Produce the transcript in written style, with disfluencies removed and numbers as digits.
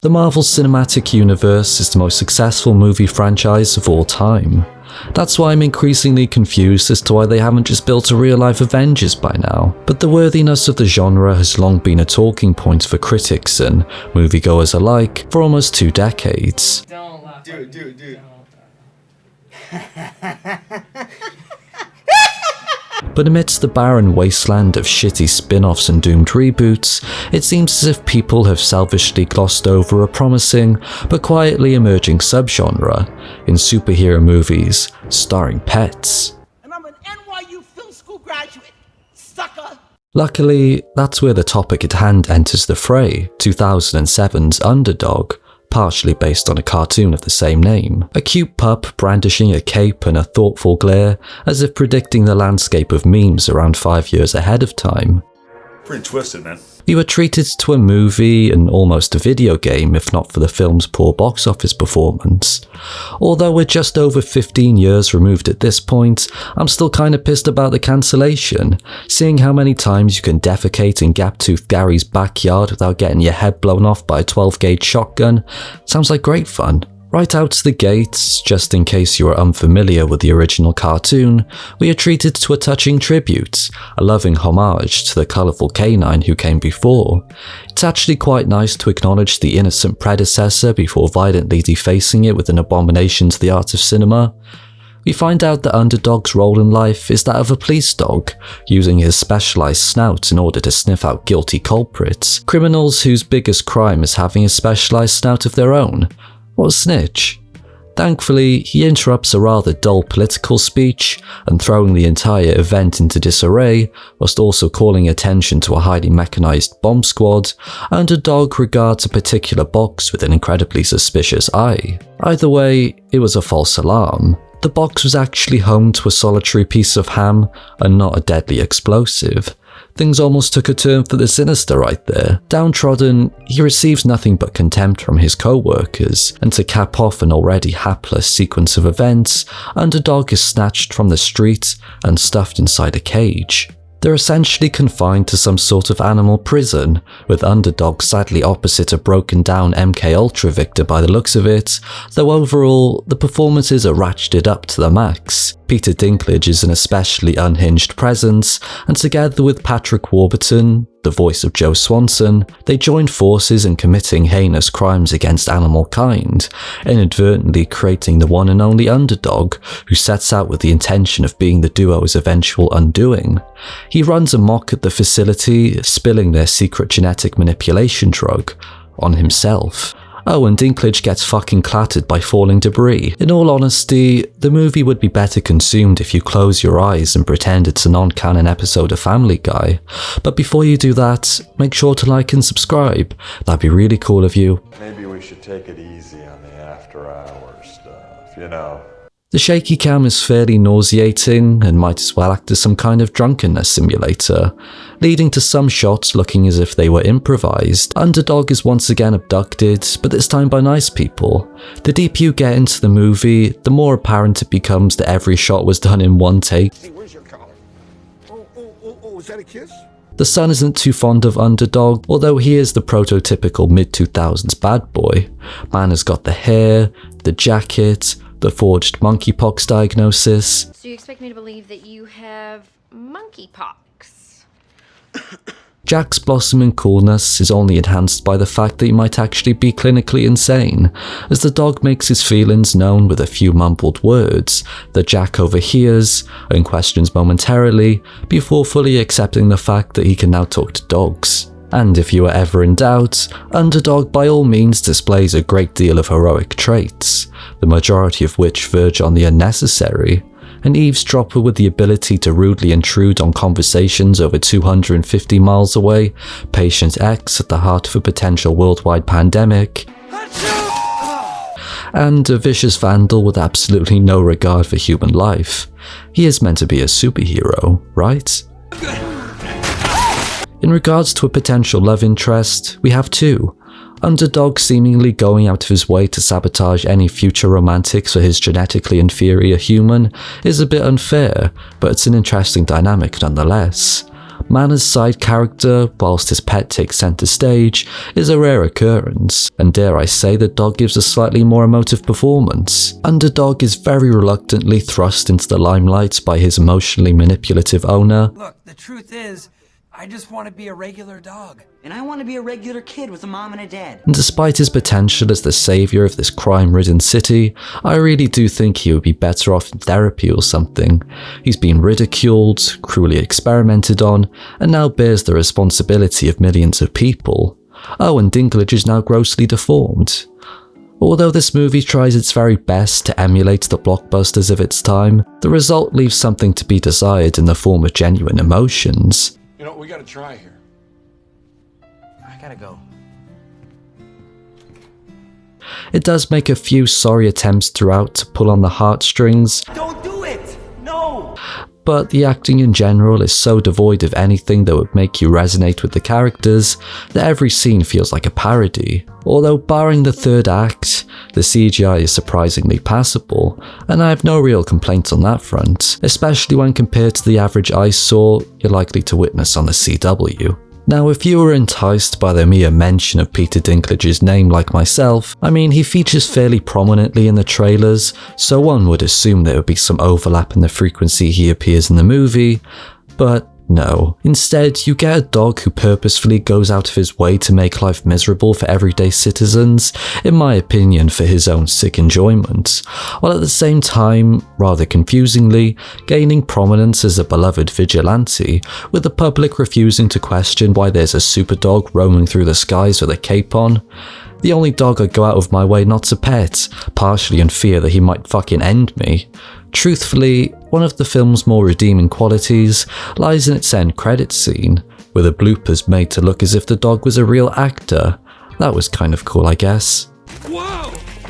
The Marvel Cinematic Universe is the most successful movie franchise of all time. That's why I'm increasingly confused as to why they haven't just built a real-life Avengers by now. But the worthiness of the genre has long been a talking point for critics and moviegoers alike for almost 2 decades. Dude. But amidst the barren wasteland of shitty spin-offs and doomed reboots, it seems as if people have selfishly glossed over a promising but quietly emerging subgenre in superhero movies starring pets. And I'm an NYU film school graduate, sucker! Luckily, that's where the topic at hand enters the fray, 2007's Underdog, partially based on a cartoon of the same name. A cute pup brandishing a cape and a thoughtful glare, as if predicting the landscape of memes around 5 years ahead of time. Pretty twisted, man. We were treated to a movie and almost a video game if not for the film's poor box office performance. Although we're just over 15 years removed at this point, I'm still kinda pissed about the cancellation. Seeing how many times you can defecate in Gap-Toothed Gary's backyard without getting your head blown off by a 12-gauge shotgun sounds like great fun. Right out to the gates, just in case you are unfamiliar with the original cartoon, we are treated to a touching tribute, a loving homage to the colourful canine who came before. It's actually quite nice to acknowledge the innocent predecessor before violently defacing it with an abomination to the art of cinema. We find out that Underdog's role in life is that of a police dog, using his specialised snout in order to sniff out guilty culprits, criminals whose biggest crime is having a specialised snout of their own. What a snitch. Thankfully, he interrupts a rather dull political speech and throwing the entire event into disarray, whilst also calling attention to a highly mechanised bomb squad. Underdog regards a particular box with an incredibly suspicious eye. Either way, it was a false alarm. The box was actually home to a solitary piece of ham and not a deadly explosive. Things almost took a turn for the sinister right there. Downtrodden, he receives nothing but contempt from his co-workers, and to cap off an already hapless sequence of events, Underdog is snatched from the street and stuffed inside a cage. They're essentially confined to some sort of animal prison, with Underdog sadly opposite a broken down MKUltra victor by the looks of it, though overall, the performances are ratcheted up to the max. Peter Dinklage is an especially unhinged presence, and together with Patrick Warburton, the voice of Joe Swanson, they join forces in committing heinous crimes against animal kind, inadvertently creating the one and only Underdog, who sets out with the intention of being the duo's eventual undoing. He runs amok at the facility, spilling their secret genetic manipulation drug on himself. Oh, and Dinklage gets fucking clattered by falling debris. In all honesty, the movie would be better consumed if you close your eyes and pretend it's a non-canon episode of Family Guy. But before you do that, make sure to like and subscribe. That'd be really cool of you. Maybe we should take it easy on the after-hours stuff, you know. The shaky cam is fairly nauseating and might as well act as some kind of drunkenness simulator, leading to some shots looking as if they were improvised. Underdog is once again abducted, but this time by nice people. The deeper you get into the movie, the more apparent it becomes that every shot was done in one take. Hey, where's your collar? Oh, is that a kiss? The son isn't too fond of Underdog, although he is the prototypical mid-2000s bad boy. Man has got the hair, the jacket, the forged monkeypox diagnosis. So you expect me to believe that you have monkeypox? Jack's blossoming coolness is only enhanced by the fact that he might actually be clinically insane, as the dog makes his feelings known with a few mumbled words that Jack overhears and questions momentarily before fully accepting the fact that he can now talk to dogs. And if you are ever in doubt, Underdog by all means displays a great deal of heroic traits, the majority of which verge on the unnecessary. An eavesdropper with the ability to rudely intrude on conversations over 250 miles away, Patient X at the heart of a potential worldwide pandemic, and a vicious vandal with absolutely no regard for human life. He is meant to be a superhero, right? In regards to a potential love interest, we have two. Underdog seemingly going out of his way to sabotage any future romantics for his genetically inferior human is a bit unfair, but it's an interesting dynamic nonetheless. Mana's side character, whilst his pet takes centre stage, is a rare occurrence, and dare I say the dog gives a slightly more emotive performance. Underdog is very reluctantly thrust into the limelight by his emotionally manipulative owner. Look, the truth is, I just want to be a regular dog. And I want to be a regular kid with a mom and a dad. And despite his potential as the saviour of this crime-ridden city, I really do think he would be better off in therapy or something. He's been ridiculed, cruelly experimented on, and now bears the responsibility of millions of people. Oh, and Dinklage is now grossly deformed. Although this movie tries its very best to emulate the blockbusters of its time, the result leaves something to be desired in the form of genuine emotions. You know, we gotta try here. I gotta go. It does make a few sorry attempts throughout to pull on the heartstrings, Don't do it! No! but the acting in general is so devoid of anything that would make you resonate with the characters that every scene feels like a parody. Although barring the third act, the CGI is surprisingly passable, and I have no real complaints on that front, especially when compared to the average I saw you're likely to witness on the CW. Now, if you were enticed by the mere mention of Peter Dinklage's name like myself, I mean, he features fairly prominently in the trailers, so one would assume there would be some overlap in the frequency he appears in the movie, but no. Instead, you get a dog who purposefully goes out of his way to make life miserable for everyday citizens, in my opinion for his own sick enjoyment, while at the same time, rather confusingly, gaining prominence as a beloved vigilante, with the public refusing to question why there's a super dog roaming through the skies with a cape on. The only dog I'd go out of my way not to pet, partially in fear that he might fucking end me. Truthfully, one of the film's more redeeming qualities lies in its end credits scene, with the bloopers made to look as if the dog was a real actor. That was kind of cool, I guess. Whoa!